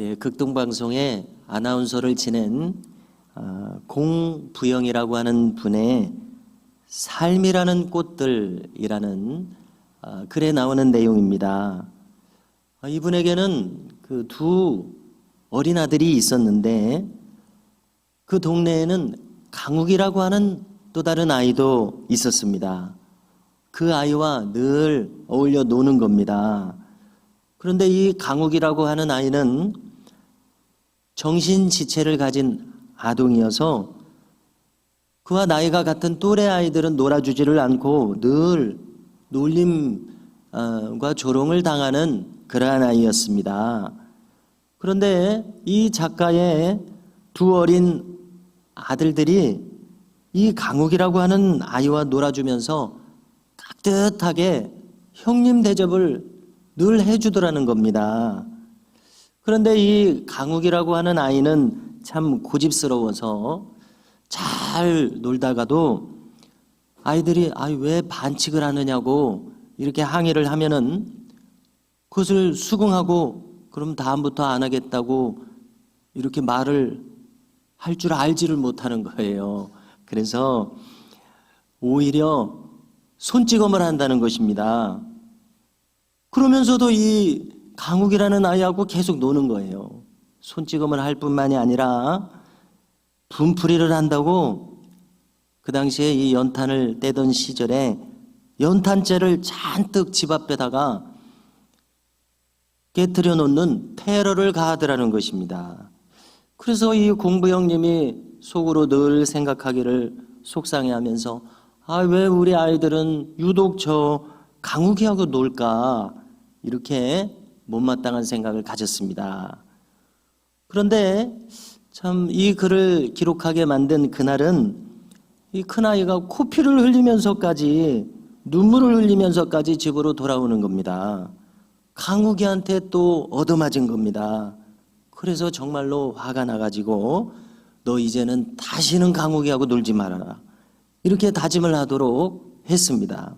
예, 극동방송의 아나운서를 지낸 공부영이라고 하는 분의 삶이라는 꽃들이라는 글에 나오는 내용입니다. 이분에게는 그 두 어린 아들이 있었는데 그 동네에는 강욱이라고 하는 또 다른 아이도 있었습니다. 그 아이와 늘 어울려 노는 겁니다. 그런데 이 강욱이라고 하는 아이는 정신지체를 가진 아동이어서 그와 나이가 같은 또래 아이들은 놀아주지를 않고 늘 놀림과 조롱을 당하는 그러한 아이였습니다. 그런데 이 작가의 두 어린 아들들이 이 강욱이라고 하는 아이와 놀아주면서 깍듯하게 형님 대접을 늘 해주더라는 겁니다. 그런데 이 강욱이라고 하는 아이는 참 고집스러워서 잘 놀다가도 아이들이 왜 반칙을 하느냐고 이렇게 항의를 하면은 그것을 수긍하고 그럼 다음부터 안 하겠다고 이렇게 말을 할 줄 알지를 못하는 거예요. 그래서 오히려 손찌검을 한다는 것입니다. 그러면서도 이 강욱이라는 아이하고 계속 노는 거예요. 손찌검을 할 뿐만이 아니라 분풀이를 한다고 그 당시에 이 연탄을 떼던 시절에 연탄재를 잔뜩 집 앞에다가 깨트려 놓는 테러를 가하더라는 것입니다. 그래서 이 공부형님이 속으로 늘 생각하기를 속상해하면서 왜 우리 아이들은 유독 저 강욱이하고 놀까 이렇게 못마땅한 생각을 가졌습니다. 그런데 참 이 글을 기록하게 만든 그날은 이 큰아이가 코피를 흘리면서까지 눈물을 흘리면서까지 집으로 돌아오는 겁니다. 강욱이한테 또 얻어맞은 겁니다. 그래서 정말로 화가 나가지고 너 이제는 다시는 강욱이하고 놀지 말아라 이렇게 다짐을 하도록 했습니다.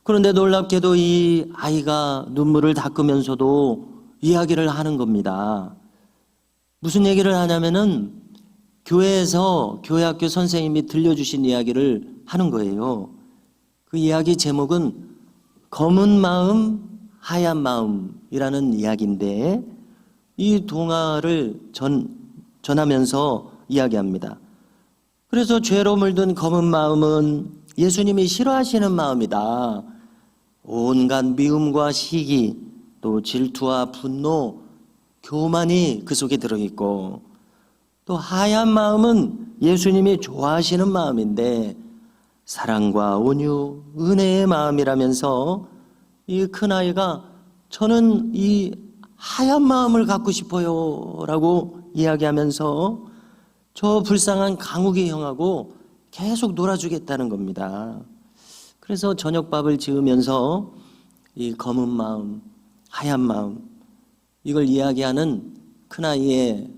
그런데 놀랍게도 이 아이가 눈물을 닦으면서도 이야기를 하는 겁니다. 무슨 얘기를 하냐면은 교회에서 교회학교 선생님이 들려주신 이야기를 하는 거예요. 그 이야기 제목은 검은 마음, 하얀 마음이라는 이야기인데 이 동화를 전하면서 이야기합니다. 그래서 죄로 물든 검은 마음은 예수님이 싫어하시는 마음이다. 온갖 미움과 시기, 또 질투와 분노, 교만이 그 속에 들어있고 또 하얀 마음은 예수님이 좋아하시는 마음인데 사랑과 온유, 은혜의 마음이라면서 이 큰아이가 저는 이 하얀 마음을 갖고 싶어요 라고 이야기하면서 저 불쌍한 강욱이 형하고 계속 놀아주겠다는 겁니다. 그래서 저녁밥을 지으면서 이 검은 마음, 하얀 마음 이걸 이야기하는 큰아이의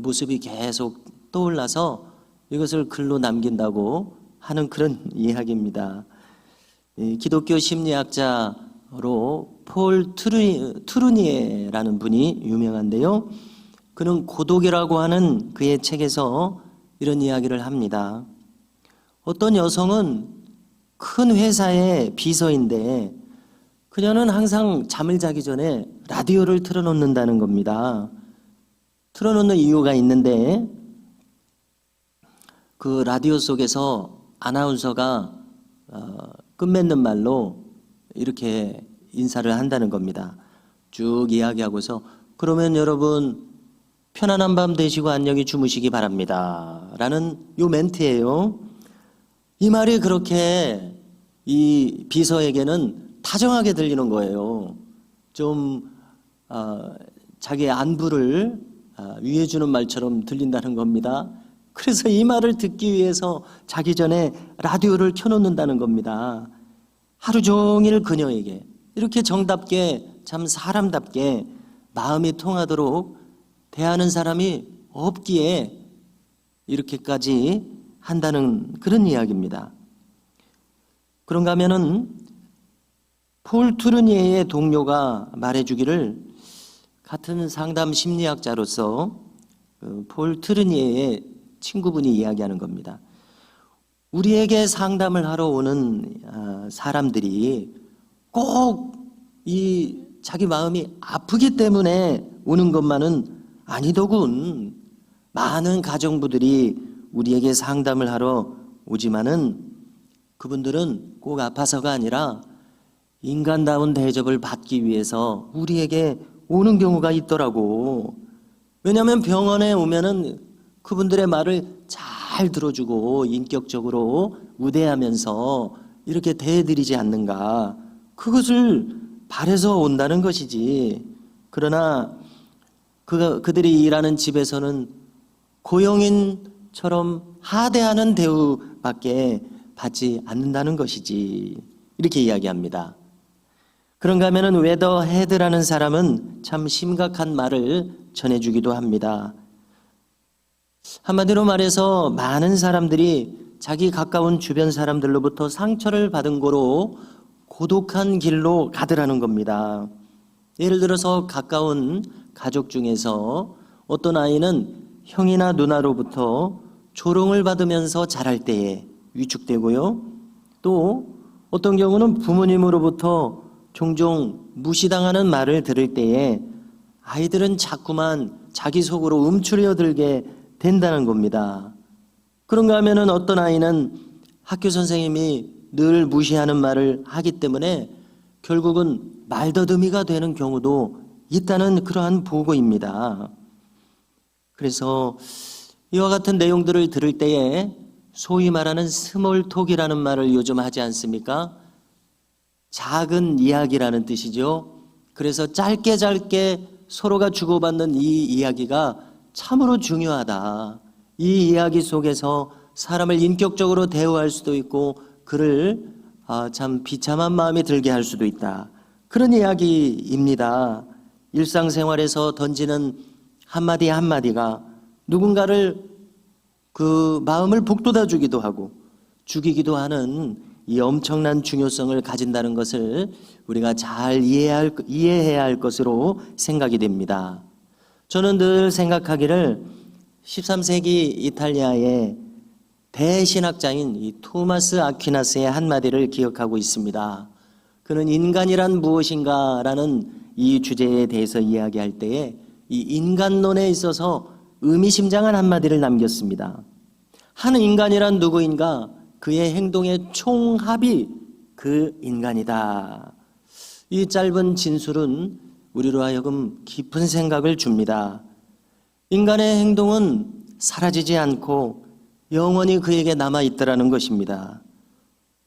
모습이 계속 떠올라서 이것을 글로 남긴다고 하는 그런 이야기입니다. 기독교 심리학자로 폴 트루니에라는 분이 유명한데요. 그는 고독이라고 하는 그의 책에서 이런 이야기를 합니다. 어떤 여성은 큰 회사의 비서인데 그녀는 항상 잠을 자기 전에 라디오를 틀어놓는다는 겁니다. 틀어놓는 이유가 있는데 그 라디오 속에서 아나운서가 끝맺는 말로 이렇게 인사를 한다는 겁니다. 쭉 이야기하고서 그러면 여러분 편안한 밤 되시고 안녕히 주무시기 바랍니다 라는 요 멘트예요. 이 말이 그렇게 이 비서에게는 다정하게 들리는 거예요. 좀 자기의 안부를 위해주는 말처럼 들린다는 겁니다. 그래서 이 말을 듣기 위해서 자기 전에 라디오를 켜놓는다는 겁니다. 하루 종일 그녀에게 이렇게 정답게 참 사람답게 마음이 통하도록 대하는 사람이 없기에 이렇게까지 한다는 그런 이야기입니다. 그런가 하면은 폴 투르니에의 동료가 말해주기를 같은 상담 심리학자로서 폴 트르니에의 친구분이 이야기하는 겁니다. 우리에게 상담을 하러 오는 사람들이 꼭 이 자기 마음이 아프기 때문에 오는 것만은 아니더군. 많은 가정부들이 우리에게 상담을 하러 오지만은 그분들은 꼭 아파서가 아니라 인간다운 대접을 받기 위해서 우리에게 오는 경우가 있더라고. 왜냐하면 병원에 오면은 그분들의 말을 잘 들어주고 인격적으로 우대하면서 이렇게 대해드리지 않는가. 그것을 바래서 온다는 것이지. 그러나 그들이 일하는 집에서는 고용인처럼 하대하는 대우밖에 받지 않는다는 것이지. 이렇게 이야기합니다. 그런가 하면은 웨더 헤드라는 사람은 참 심각한 말을 전해주기도 합니다. 한마디로 말해서 많은 사람들이 자기 가까운 주변 사람들로부터 상처를 받은 거로 고독한 길로 가더라는 겁니다. 예를 들어서 가까운 가족 중에서 어떤 아이는 형이나 누나로부터 조롱을 받으면서 자랄 때에 위축되고요. 또 어떤 경우는 부모님으로부터 종종 무시당하는 말을 들을 때에 아이들은 자꾸만 자기 속으로 움츠려들게 된다는 겁니다. 그런가 하면은 어떤 아이는 학교 선생님이 늘 무시하는 말을 하기 때문에 결국은 말더듬이가 되는 경우도 있다는 그러한 보고입니다. 그래서 이와 같은 내용들을 들을 때에 소위 말하는 스몰톡이라는 말을 요즘 하지 않습니까? 작은 이야기라는 뜻이죠. 그래서 짧게 서로가 주고받는 이 이야기가 참으로 중요하다. 이 이야기 속에서 사람을 인격적으로 대우할 수도 있고 그를 참 비참한 마음이 들게 할 수도 있다. 그런 이야기입니다. 일상생활에서 던지는 한마디 한마디가 누군가를 그 마음을 북돋아 주기도 하고 죽이기도 하는 이 엄청난 중요성을 가진다는 것을 우리가 잘 이해해야 할 것으로 생각이 됩니다. 저는 늘 생각하기를 13세기 이탈리아의 대신학자인 이 토마스 아퀴나스의 한마디를 기억하고 있습니다. 그는 인간이란 무엇인가라는 이 주제에 대해서 이야기할 때에 이 인간론에 있어서 의미심장한 한마디를 남겼습니다. 한 인간이란 누구인가? 그의 행동의 총합이 그 인간이다. 이 짧은 진술은 우리로 하여금 깊은 생각을 줍니다. 인간의 행동은 사라지지 않고 영원히 그에게 남아있더라는 것입니다.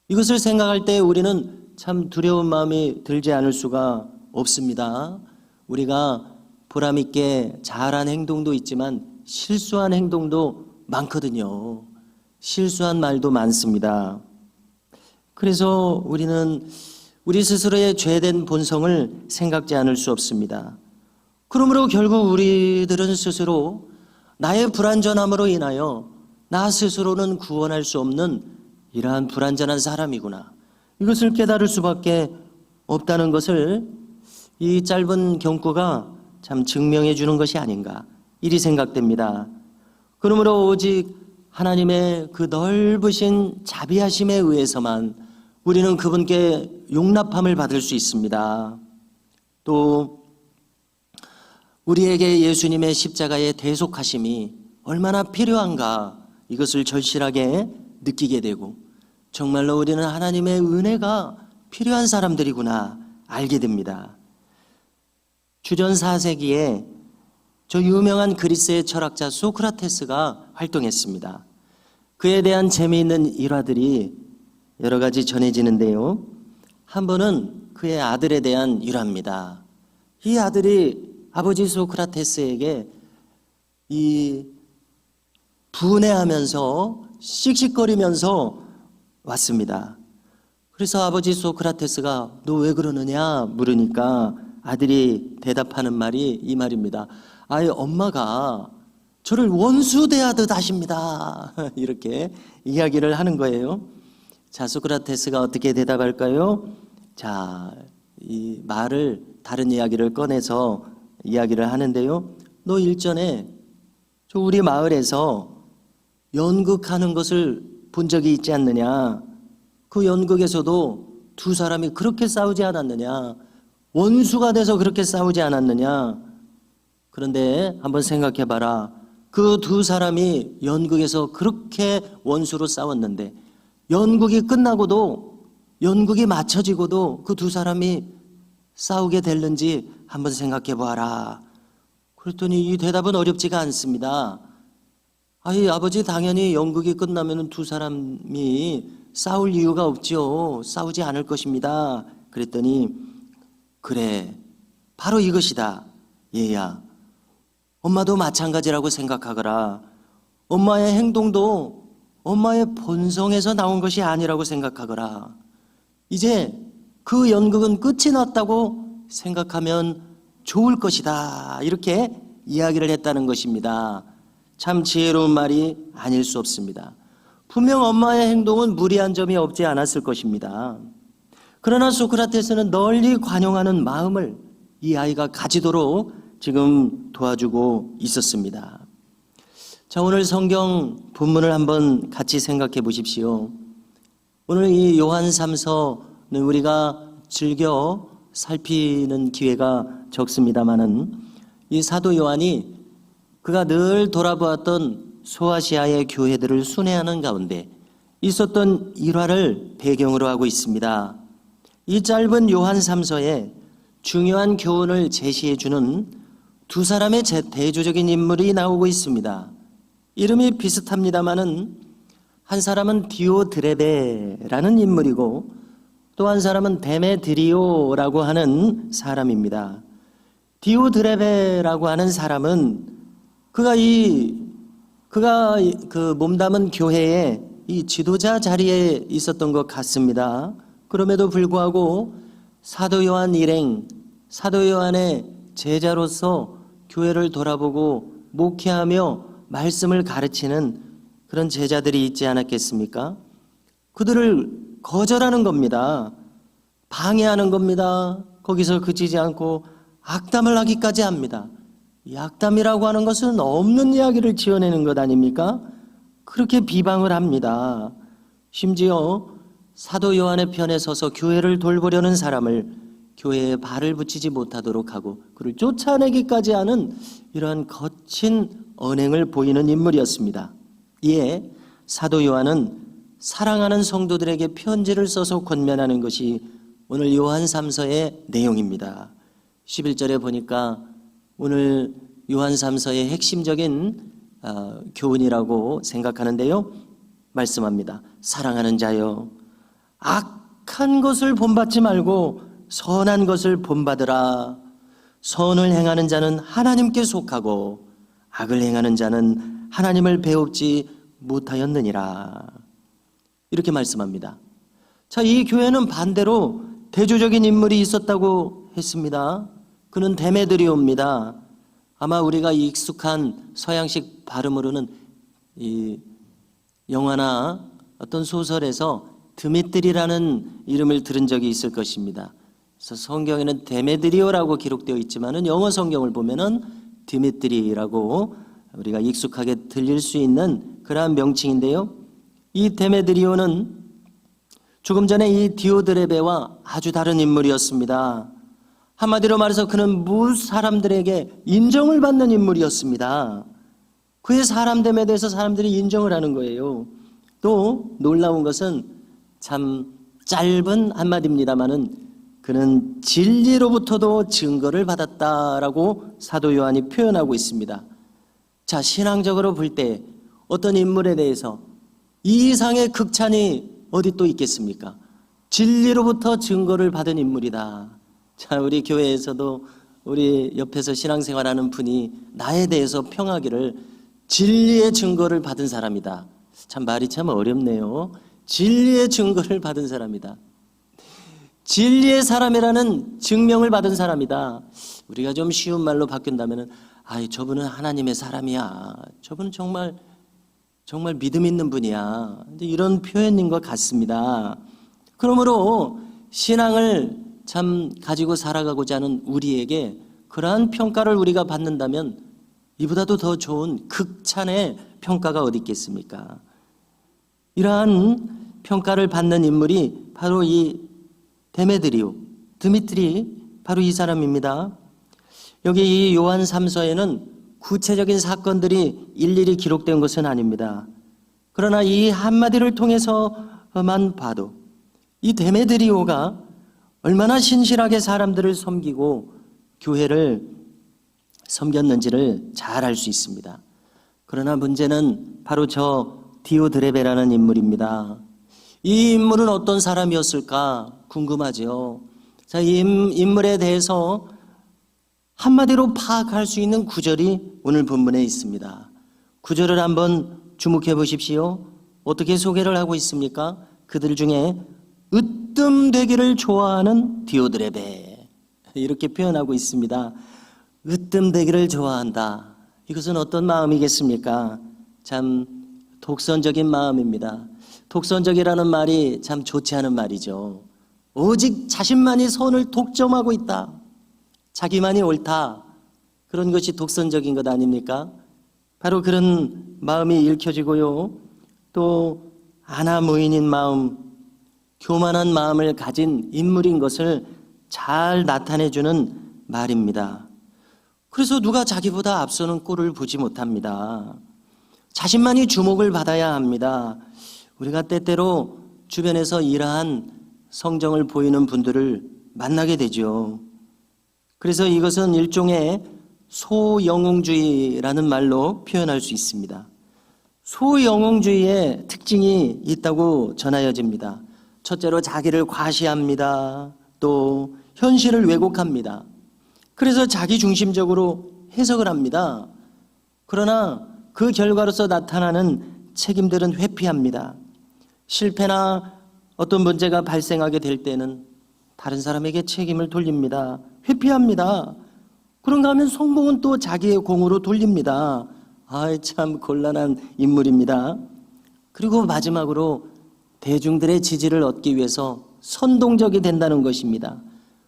이것을 생각할 때 우리는 참 두려운 마음이 들지 않을 수가 없습니다. 우리가 보람있게 잘한 행동도 있지만 실수한 행동도 많거든요. 실수한 말도 많습니다. 그래서 우리는 우리 스스로의 죄된 본성을 생각지 않을 수 없습니다. 그러므로 결국 우리들은 스스로 나의 불완전함으로 인하여 나 스스로는 구원할 수 없는 이러한 불완전한 사람이구나. 이것을 깨달을 수밖에 없다는 것을 이 짧은 경구가 참 증명해 주는 것이 아닌가 이리 생각됩니다. 그러므로 오직 하나님의 그 넓으신 자비하심에 의해서만 우리는 그분께 용납함을 받을 수 있습니다. 또 우리에게 예수님의 십자가의 대속하심이 얼마나 필요한가 이것을 절실하게 느끼게 되고 정말로 우리는 하나님의 은혜가 필요한 사람들이구나 알게 됩니다. 주전 4세기에 저 유명한 그리스의 철학자 소크라테스가 활동했습니다. 그에 대한 재미있는 일화들이 여러 가지 전해지는데요. 한 번은 그의 아들에 대한 일화입니다. 이 아들이 아버지 소크라테스에게 이 분해하면서 씩씩거리면서 왔습니다. 그래서 아버지 소크라테스가 너 왜 그러느냐 물으니까 아들이 대답하는 말이 이 말입니다. 아이 엄마가 저를 원수 대하듯 하십니다. 이렇게 이야기를 하는 거예요. 자, 소크라테스가 어떻게 대답할까요? 자, 이 말을 다른 이야기를 꺼내서 이야기를 하는데요. 너 일전에 저 우리 마을에서 연극하는 것을 본 적이 있지 않느냐? 그 연극에서도 두 사람이 그렇게 싸우지 않았느냐? 원수가 돼서 그렇게 싸우지 않았느냐? 그런데 한번 생각해 봐라. 그 두 사람이 연극에서 그렇게 원수로 싸웠는데 연극이 끝나고도 연극이 마쳐지고도 그 두 사람이 싸우게 됐는지 한번 생각해 봐라. 그랬더니 이 대답은 어렵지가 않습니다. 아이 아버지 당연히 연극이 끝나면 두 사람이 싸울 이유가 없죠. 싸우지 않을 것입니다. 그랬더니 그래 바로 이것이다. 얘야 엄마도 마찬가지라고 생각하거라. 엄마의 행동도 엄마의 본성에서 나온 것이 아니라고 생각하거라. 이제 그 연극은 끝이 났다고 생각하면 좋을 것이다. 이렇게 이야기를 했다는 것입니다. 참 지혜로운 말이 아닐 수 없습니다. 분명 엄마의 행동은 무리한 점이 없지 않았을 것입니다. 그러나 소크라테스는 널리 관용하는 마음을 이 아이가 가지도록 지금 도와주고 있었습니다. 자, 오늘 성경 본문을 한번 같이 생각해 보십시오. 오늘 이 요한 3서는 우리가 즐겨 살피는 기회가 적습니다마는 이 사도 요한이 그가 늘 돌아보았던 소아시아의 교회들을 순회하는 가운데 있었던 일화를 배경으로 하고 있습니다. 이 짧은 요한 3서에 중요한 교훈을 제시해 주는 두 사람의 대조적인 인물이 나오고 있습니다. 이름이 비슷합니다마는 한 사람은 디오드레베라는 인물이고 또 한 사람은 데메드리오라고 하는 사람입니다. 디오드레베라고 하는 사람은 그가 그 몸담은 교회에 이 지도자 자리에 있었던 것 같습니다. 그럼에도 불구하고 사도 요한 일행, 사도 요한의 제자로서 교회를 돌아보고 목회하며 말씀을 가르치는 그런 제자들이 있지 않았겠습니까? 그들을 거절하는 겁니다. 방해하는 겁니다. 거기서 그치지 않고 악담을 하기까지 합니다. 이 악담이라고 하는 것은 없는 이야기를 지어내는 것 아닙니까? 그렇게 비방을 합니다. 심지어 사도 요한의 편에 서서 교회를 돌보려는 사람을 교회에 발을 붙이지 못하도록 하고 그를 쫓아내기까지 하는 이러한 거친 언행을 보이는 인물이었습니다. 이에 사도 요한은 사랑하는 성도들에게 편지를 써서 권면하는 것이 오늘 요한 3서의 내용입니다. 11절에 보니까 오늘 요한 3서의 핵심적인 교훈이라고 생각하는데요. 말씀합니다. 사랑하는 자여, 악한 것을 본받지 말고 선한 것을 본받으라. 선을 행하는 자는 하나님께 속하고 악을 행하는 자는 하나님을 배웁지 못하였느니라. 이렇게 말씀합니다. 자, 이 교회는 반대로 대조적인 인물이 있었다고 했습니다. 그는 데메드리오입니다. 아마 우리가 익숙한 서양식 발음으로는 이 영화나 어떤 소설에서 드미트리라는 이름을 들은 적이 있을 것입니다. 그래서 성경에는 데메드리오라고 기록되어 있지만은 영어 성경을 보면은 디미트리라고 우리가 익숙하게 들릴 수 있는 그러한 명칭인데요. 이 데메드리오는 조금 전에 이 디오드레베와 아주 다른 인물이었습니다. 한마디로 말해서 그는 사람들에게 인정을 받는 인물이었습니다. 그의 사람됨에 대해서 사람들이 인정을 하는 거예요. 또 놀라운 것은 참 짧은 한마디입니다마는 그는 진리로부터도 증거를 받았다라고 사도 요한이 표현하고 있습니다. 자, 신앙적으로 볼 때 어떤 인물에 대해서 이 이상의 극찬이 어디 또 있겠습니까? 진리로부터 증거를 받은 인물이다. 자, 우리 교회에서도 우리 옆에서 신앙생활하는 분이 나에 대해서 평하기를 진리의 증거를 받은 사람이다. 참 말이 참 어렵네요. 진리의 증거를 받은 사람이다. 진리의 사람이라는 증명을 받은 사람이다. 우리가 좀 쉬운 말로 바꾼다면은 저분은 하나님의 사람이야. 저분은 정말 믿음 있는 분이야. 이런 표현인 것 같습니다. 그러므로 신앙을 참 가지고 살아가고자 하는 우리에게 그러한 평가를 우리가 받는다면 이보다도 더 좋은 극찬의 평가가 어디 있겠습니까? 이러한 평가를 받는 인물이 바로 이 데메드리오, 드미트리, 바로 이 사람입니다. 여기 이 요한 3서에는 구체적인 사건들이 일일이 기록된 것은 아닙니다. 그러나 이 한마디를 통해서만 봐도 이 데메드리오가 얼마나 신실하게 사람들을 섬기고 교회를 섬겼는지를 잘 알 수 있습니다. 그러나 문제는 바로 저 디오드레베라는 인물입니다. 이 인물은 어떤 사람이었을까 궁금하죠. 자, 이 인물에 대해서 한마디로 파악할 수 있는 구절이 오늘 본문에 있습니다. 구절을 한번 주목해 보십시오. 어떻게 소개를 하고 있습니까? 그들 중에 으뜸되기를 좋아하는 디오드레베, 이렇게 표현하고 있습니다. 으뜸되기를 좋아한다. 이것은 어떤 마음이겠습니까? 참 독선적인 마음입니다. 독선적이라는 말이 참 좋지 않은 말이죠. 오직 자신만이 선을 독점하고 있다. 자기만이 옳다. 그런 것이 독선적인 것 아닙니까? 바로 그런 마음이 읽혀지고요. 또 아나무인인 마음, 교만한 마음을 가진 인물인 것을 잘 나타내주는 말입니다. 그래서 누가 자기보다 앞서는 꼴을 보지 못합니다. 자신만이 주목을 받아야 합니다. 우리가 때때로 주변에서 이러한 성정을 보이는 분들을 만나게 되죠. 그래서 이것은 일종의 소영웅주의라는 말로 표현할 수 있습니다. 소영웅주의의 특징이 있다고 전하여집니다. 첫째로 자기를 과시합니다. 또 현실을 왜곡합니다. 그래서 자기 중심적으로 해석을 합니다. 그러나 그 결과로서 나타나는 책임들은 회피합니다. 실패나 어떤 문제가 발생하게 될 때는 다른 사람에게 책임을 돌립니다. 회피합니다. 그런가 하면 성공은 또 자기의 공으로 돌립니다. 참 곤란한 인물입니다. 그리고 마지막으로 대중들의 지지를 얻기 위해서 선동적이 된다는 것입니다.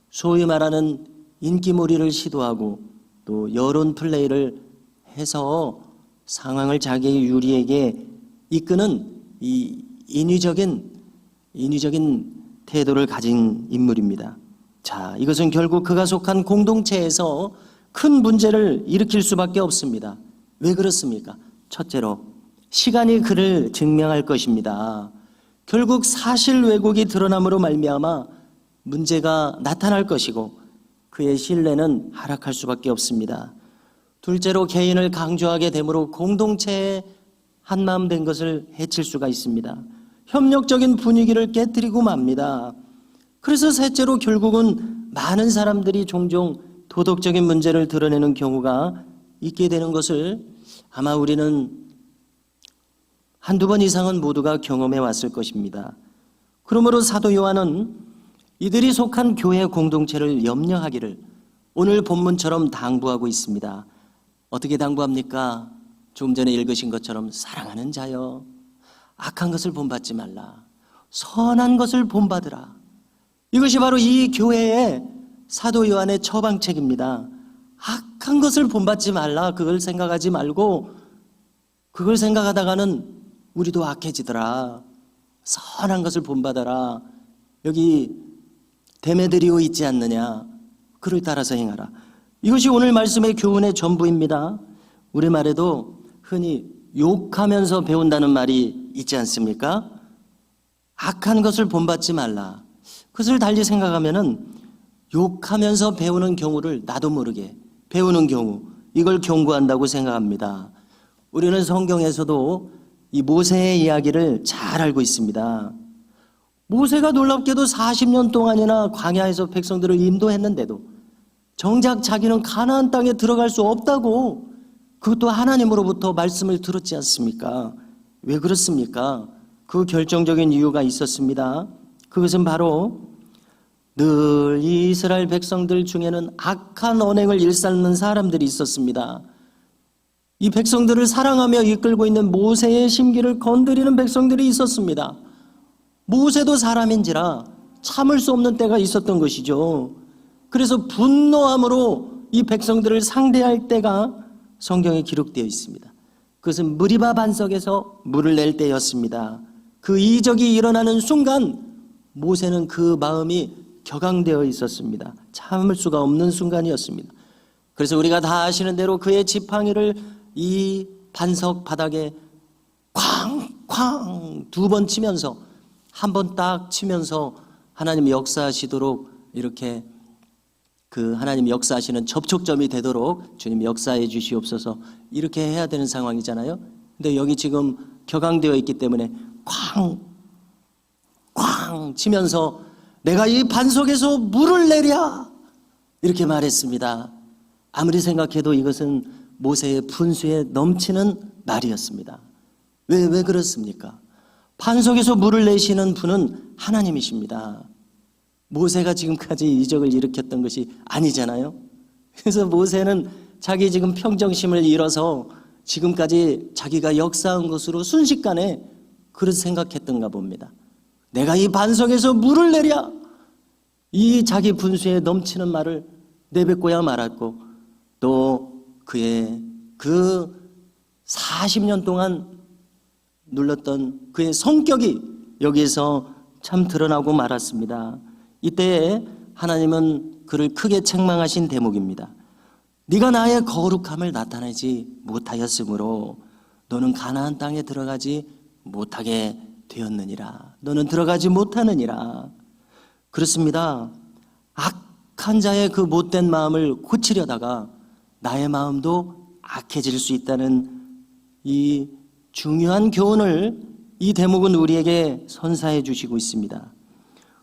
소위 말하는 인기몰이를 시도하고 또 여론 플레이를 해서 상황을 자기의 유리에게 이끄는 이 인위적인 태도를 가진 인물입니다. 자, 이것은 결국 그가 속한 공동체에서 큰 문제를 일으킬 수밖에 없습니다. 왜 그렇습니까? 첫째로 시간이 그를 증명할 것입니다. 결국 사실 왜곡이 드러남으로 말미암아 문제가 나타날 것이고 그의 신뢰는 하락할 수밖에 없습니다. 둘째로 개인을 강조하게 되므로 공동체에 한마음 된 것을 해칠 수가 있습니다. 협력적인 분위기를 깨뜨리고 맙니다. 그래서 셋째로 결국은 많은 사람들이 종종 도덕적인 문제를 드러내는 경우가 있게 되는 것을 아마 우리는 한두 번 이상은 모두가 경험해 왔을 것입니다. 그러므로 사도 요한은 이들이 속한 교회 공동체를 염려하기를 오늘 본문처럼 당부하고 있습니다. 어떻게 당부합니까? 조금 전에 읽으신 것처럼 사랑하는 자여, 악한 것을 본받지 말라. 선한 것을 본받으라. 이것이 바로 이 교회의 사도 요한의 처방책입니다. 악한 것을 본받지 말라. 그걸 생각하지 말고 그걸 생각하다가는 우리도 악해지더라. 선한 것을 본받아라. 여기 데메드리오 있지 않느냐. 그를 따라서 행하라. 이것이 오늘 말씀의 교훈의 전부입니다. 우리말에도 흔히 욕하면서 배운다는 말이 있지 않습니까? 악한 것을 본받지 말라. 그것을 달리 생각하면은 욕하면서 배우는 경우를 나도 모르게 배우는 경우, 이걸 경고한다고 생각합니다. 우리는 성경에서도 이 모세의 이야기를 잘 알고 있습니다. 모세가 놀랍게도 40년 동안이나 광야에서 백성들을 인도했는데도 정작 자기는 가나안 땅에 들어갈 수 없다고, 그것도 하나님으로부터 말씀을 들었지 않습니까? 왜 그렇습니까? 그 결정적인 이유가 있었습니다. 그것은 바로 늘 이스라엘 백성들 중에는 악한 언행을 일삼는 사람들이 있었습니다. 이 백성들을 사랑하며 이끌고 있는 모세의 심기를 건드리는 백성들이 있었습니다. 모세도 사람인지라 참을 수 없는 때가 있었던 것이죠. 그래서 분노함으로 이 백성들을 상대할 때가 성경에 기록되어 있습니다. 그것은 무리바 반석에서 물을 낼 때였습니다. 그 이적이 일어나는 순간 모세는 그 마음이 격앙되어 있었습니다. 참을 수가 없는 순간이었습니다. 그래서 우리가 다 아시는 대로 그의 지팡이를 이 반석 바닥에 쾅쾅 두 번 치면서, 한 번 딱 치면서 하나님 역사하시도록, 이렇게 그 하나님 역사하시는 접촉점이 되도록 주님 역사해 주시옵소서, 이렇게 해야 되는 상황이잖아요. 근데 여기 지금 격앙되어 있기 때문에 쾅 치면서 내가 이 반석에서 물을 내랴 이렇게 말했습니다. 아무리 생각해도 이것은 모세의 분수에 넘치는 말이었습니다. 왜 그렇습니까? 반석에서 물을 내시는 분은 하나님이십니다. 모세가 지금까지 이적을 일으켰던 것이 아니잖아요. 그래서 모세는 자기 지금 평정심을 잃어서 지금까지 자기가 역사한 것으로 순식간에 그렇게 생각했던가 봅니다. 내가 이 반석에서 물을 내랴, 이 자기 분수에 넘치는 말을 내뱉고야 말았고, 또 그의 그 40년 동안 눌렀던 그의 성격이 여기에서 참 드러나고 말았습니다. 이때에 하나님은 그를 크게 책망하신 대목입니다. 네가 나의 거룩함을 나타내지 못하였으므로 너는 가나안 땅에 들어가지 못하게 되었느니라. 너는 들어가지 못하느니라. 그렇습니다. 악한 자의 그 못된 마음을 고치려다가 나의 마음도 악해질 수 있다는 이 중요한 교훈을 이 대목은 우리에게 선사해 주시고 있습니다.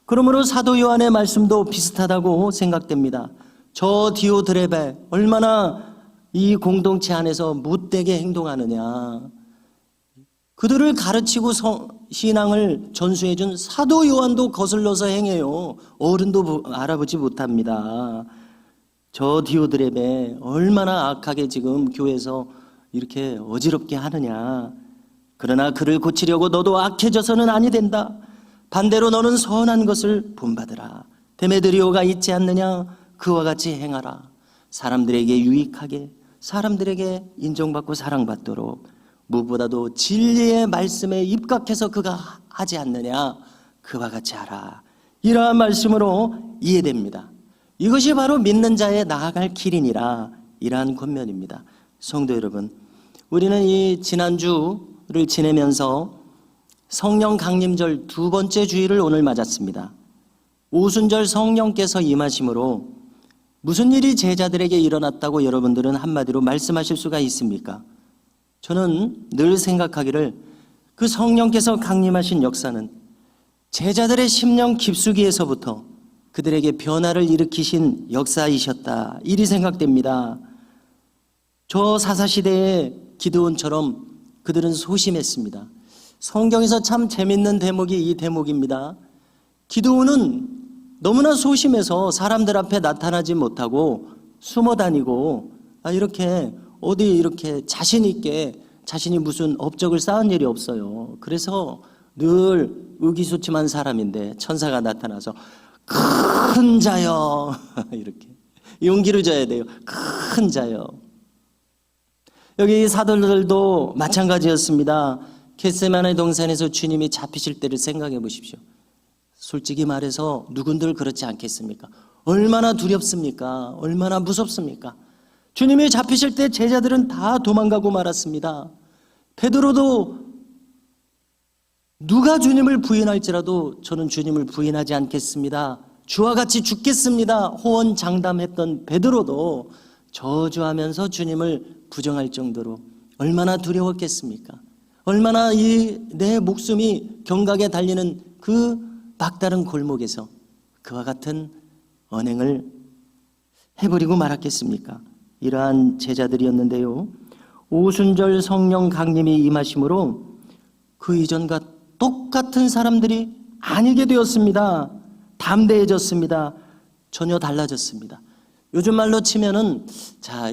그러므로 사도 요한의 말씀도 비슷하다고 생각됩니다. 저 디오드레베 얼마나 이 공동체 안에서 못되게 행동하느냐. 그들을 가르치고 신앙을 전수해 준 사도 요한도 거슬러서 행해요. 어른도 알아보지 못합니다. 저 디오드레베 얼마나 악하게 지금 교회에서 이렇게 어지럽게 하느냐. 그러나 그를 고치려고 너도 악해져서는 아니 된다. 반대로 너는 선한 것을 본받으라. 데메드리오가 있지 않느냐. 그와 같이 행하라. 사람들에게 유익하게, 사람들에게 인정받고 사랑받도록, 무엇보다도 진리의 말씀에 입각해서 그가 하지 않느냐. 그와 같이 하라. 이러한 말씀으로 이해됩니다. 이것이 바로 믿는 자의 나아갈 길이니라. 이러한 권면입니다. 성도 여러분, 우리는 이 지난주를 지내면서 성령 강림절 두 번째 주일을 오늘 맞았습니다. 오순절 성령께서 임하심으로 무슨 일이 제자들에게 일어났다고 여러분들은 한마디로 말씀하실 수가 있습니까? 저는 늘 생각하기를 그 성령께서 강림하신 역사는 제자들의 심령 깊숙이에서부터 그들에게 변화를 일으키신 역사이셨다. 이리 생각됩니다. 저 사사시대의 기드온처럼 그들은 소심했습니다. 성경에서 참 재밌는 대목이 이 대목입니다. 기드온은 너무나 소심해서 사람들 앞에 나타나지 못하고 숨어 다니고 이렇게 어디 이렇게 자신 있게 자신이 무슨 업적을 쌓은 일이 없어요. 그래서 늘 의기소침한 사람인데 천사가 나타나서 큰 자여 이렇게 용기를 줘야 돼요. 큰 자여. 여기 사도들도 마찬가지였습니다. 겟세마네 동산에서 주님이 잡히실 때를 생각해 보십시오. 솔직히 말해서 누군들 그렇지 않겠습니까? 얼마나 두렵습니까? 얼마나 무섭습니까? 주님이 잡히실 때 제자들은 다 도망가고 말았습니다. 베드로도 누가 주님을 부인할지라도 저는 주님을 부인하지 않겠습니다. 주와 같이 죽겠습니다. 호언장담했던 베드로도 저주하면서 주님을 부정할 정도로 얼마나 두려웠겠습니까? 얼마나 내 목숨이 경각에 달리는 그 막다른 골목에서 그와 같은 언행을 해버리고 말았겠습니까? 이러한 제자들이었는데요. 오순절 성령 강림이 임하심으로 그 이전과 똑같은 사람들이 아니게 되었습니다. 담대해졌습니다. 전혀 달라졌습니다. 요즘 말로 치면은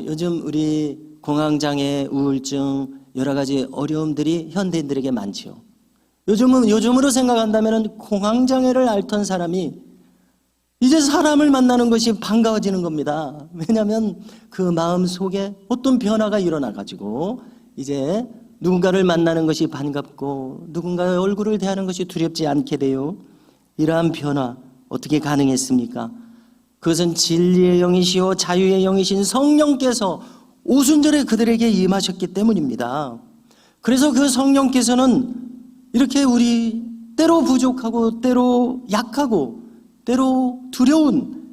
요즘 우리 공황장애, 우울증 여러 가지 어려움들이 현대인들에게 많지요. 요즘으로 생각한다면 공황장애를 앓던 사람이 이제 사람을 만나는 것이 반가워지는 겁니다. 왜냐하면 그 마음 속에 어떤 변화가 일어나가지고 이제 누군가를 만나는 것이 반갑고 누군가의 얼굴을 대하는 것이 두렵지 않게 돼요. 이러한 변화 어떻게 가능했습니까? 그것은 진리의 영이시요 자유의 영이신 성령께서 오순절에 그들에게 임하셨기 때문입니다. 그래서 그 성령께서는 이렇게 우리 때로 부족하고 때로 약하고 때로 두려운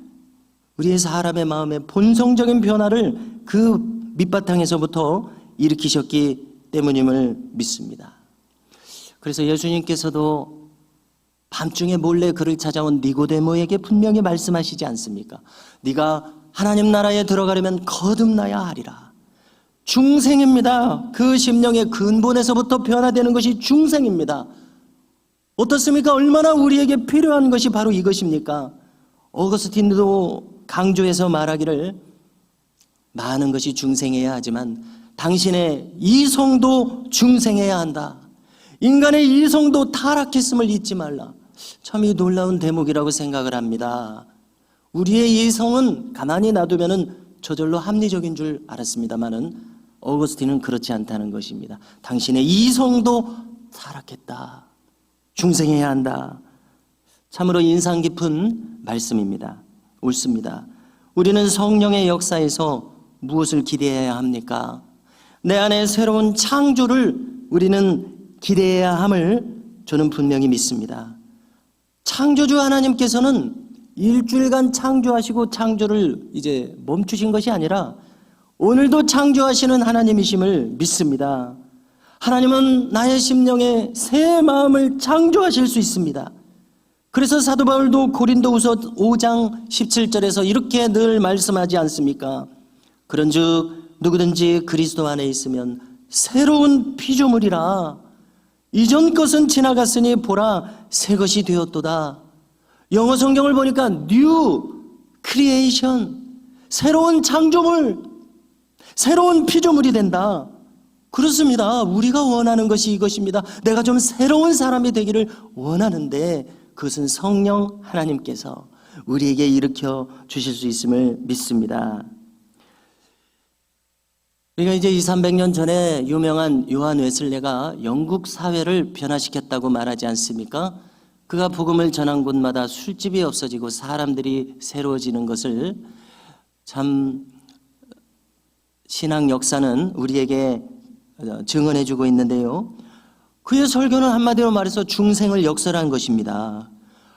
우리의 사람의 마음의 본성적인 변화를 그 밑바탕에서부터 일으키셨기 때문임을 믿습니다. 그래서 예수님께서도 밤중에 몰래 그를 찾아온 니고데모에게 분명히 말씀하시지 않습니까? 네가 하나님 나라에 들어가려면 거듭나야 하리라. 중생입니다. 그 심령의 근본에서부터 변화되는 것이 중생입니다. 어떻습니까? 얼마나 우리에게 필요한 것이 바로 이것입니까? 어거스틴도 강조해서 말하기를 많은 것이 중생해야 하지만 당신의 이성도 중생해야 한다. 인간의 이성도 타락했음을 잊지 말라. 참 이 놀라운 대목이라고 생각을 합니다. 우리의 이성은 가만히 놔두면 저절로 합리적인 줄 알았습니다마는 어거스틴은 그렇지 않다는 것입니다. 당신의 이성도 타락했다. 중생해야 한다. 참으로 인상 깊은 말씀입니다. 옳습니다. 우리는 성령의 역사에서 무엇을 기대해야 합니까? 내 안에 새로운 창조를 우리는 기대해야 함을 저는 분명히 믿습니다. 창조주 하나님께서는 일주일간 창조하시고 창조를 이제 멈추신 것이 아니라 오늘도 창조하시는 하나님이심을 믿습니다. 하나님은 나의 심령에 새 마음을 창조하실 수 있습니다. 그래서 사도 바울도 고린도후서 5장 17절에서 이렇게 늘 말씀하지 않습니까? 그런즉 누구든지 그리스도 안에 있으면 새로운 피조물이라. 이전 것은 지나갔으니 보라 새 것이 되었도다. 영어 성경을 보니까 new creation, 새로운 창조물, 새로운 피조물이 된다. 그렇습니다. 우리가 원하는 것이 이것입니다. 내가 좀 새로운 사람이 되기를 원하는데 그것은 성령 하나님께서 우리에게 일으켜 주실 수 있음을 믿습니다. 우리가 이제 200~300년 전에 유명한 요한 웨슬레가 영국 사회를 변화시켰다고 말하지 않습니까? 그가 복음을 전한 곳마다 술집이 없어지고 사람들이 새로워지는 것을 참 신앙 역사는 우리에게 증언해 주고 있는데요. 그의 설교는 한마디로 말해서 중생을 역설한 것입니다.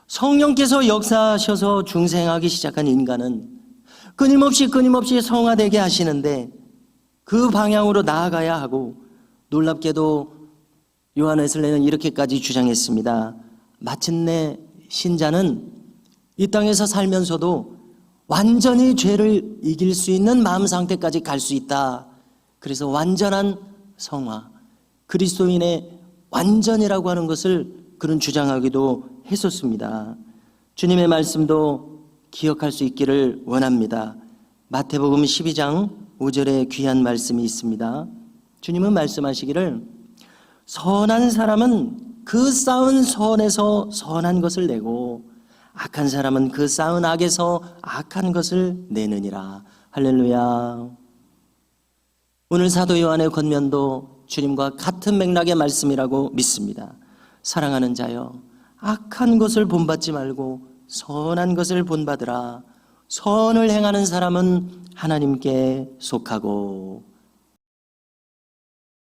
성령께서 역사하셔서 중생하기 시작한 인간은 끊임없이 성화되게 하시는데 그 방향으로 나아가야 하고, 놀랍게도 요한 웨슬레는 이렇게까지 주장했습니다. 마침내 신자는 이 땅에서 살면서도 완전히 죄를 이길 수 있는 마음 상태까지 갈 수 있다. 그래서 완전한 성화, 그리스도인의 완전이라고 하는 것을 그런 주장하기도 했었습니다. 주님의 말씀도 기억할 수 있기를 원합니다. 마태복음 12장 5절에 귀한 말씀이 있습니다. 주님은 말씀하시기를 선한 사람은 그 쌓은 선에서 선한 것을 내고 악한 사람은 그 쌓은 악에서 악한 것을 내느니라. 할렐루야. 오늘 사도 요한의 권면도 주님과 같은 맥락의 말씀이라고 믿습니다. 사랑하는 자여, 악한 것을 본받지 말고 선한 것을 본받으라. 선을 행하는 사람은 하나님께 속하고